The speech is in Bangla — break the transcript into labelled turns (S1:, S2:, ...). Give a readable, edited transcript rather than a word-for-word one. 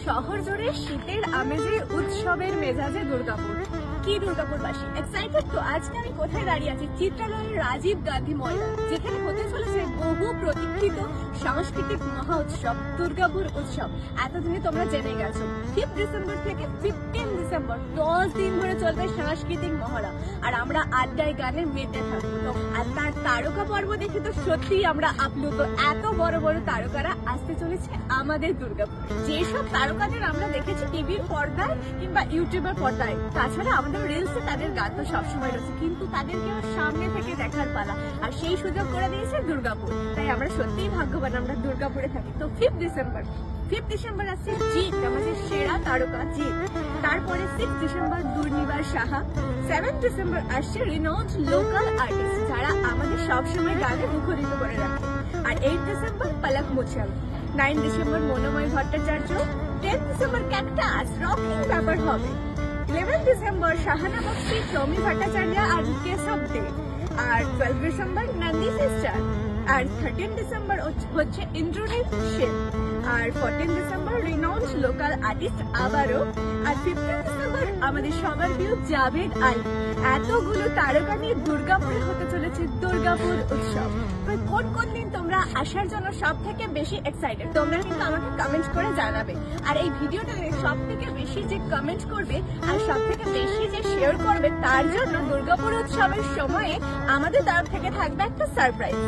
S1: শহর জুড়ে শীতের আমেজে উৎসবের মেজাজে দুর্গাপুর। কি দুর্গাপুরবাসী এক্সাইটেড তো? আজকে আমি কোথায় দাঁড়িয়ে আছি? চিত্রালয়ের রাজীব গান্ধী ময়দান, যেখানে হতে চলেছে বহু প্রতীক্ষিত সাংস্কৃতিক মহা উৎসব দুর্গাপুর উৎসব। এতদিনে তোমরা জেনে গেছো 5 ডিসেম্বর থেকে 15 ডিসেম্বর 10 দিন ধরে চলবে সাংস্কৃতিক মহড়া, আর আমরা আড্ডায় গানে মেতে থাকবো। আর তার তারকা পর্ব দেখে তো সত্যিই আমরা আপ্লুত। এত বড় বড় তারকারা আসতে চলেছে আমাদের দুর্গাপুর। যেসব তারকাদের আমরা দেখেছি টিভির পর্দায় কিংবা ইউটিউবের পর্দায়, তাছাড়া আমাদের রিলসে তাদের গান তো সবসময় রয়েছে, কিন্তু তাদেরকে সামনে থেকে দেখার পালা আর সেই সুযোগ করে দিয়েছে দুর্গাপুর। তাই আমরা সত্যিই ভাগ্যবান আমরা দুর্গাপুরে থাকি। তো 5 ডিসেম্বর আসছে জিৎ, আমাদের সেরা তারকা জিৎ। তারপরে 6 ডিসেম্বর দুর্নিবার সাহা। 7 ডিসেম্বর আসছে রিনাউন্ড লোকাল আর্টিস্ট, যারা আমাদের সবসময় গানে মুখরিত করে রাখে। আর 8 ডিসেম্বর পলক মুছল। 9 ডিসেম্বর মনোময় ভট্টাচার্য। 10 ডিসেম্বর ক্যাকটাস, রকিং ব্যাপার হবে। 11 ডিসেম্বর শাহানা বক্সি, টমি ভট্টাচার্য আর কেশব দে। আর 12 ডিসেম্বর নন্দী সিস্টার। আর 13 ডিসেম্বর হচ্ছে ইন্দ্রনীল সেন। আর 14 ডিসেম্বর রিনাউন্ড লোকাল আর্টিস্ট আবারও। আর 15 ডিসেম্বর আমাদের সবার প্রিয় জাভেদ আলী। এতগুলো তারকা নিয়ে দুর্গাপুরে হতে চলেছে দুর্গাপুর উৎসব। কোন কোন দিন তোমরা আসার জন্য সব থেকে বেশি এক্সাইটেড তোমরা কিন্তু আমাকে কমেন্ট করে জানাবে। আর এই ভিডিওটা সব থেকে বেশি যে কমেন্ট করবে আর সব থেকে বেশি যে শেয়ার করবে, তার জন্য দুর্গাপুর উৎসবের সময়ে আমাদের তরফ থেকে থাকবে একটা সারপ্রাইজ।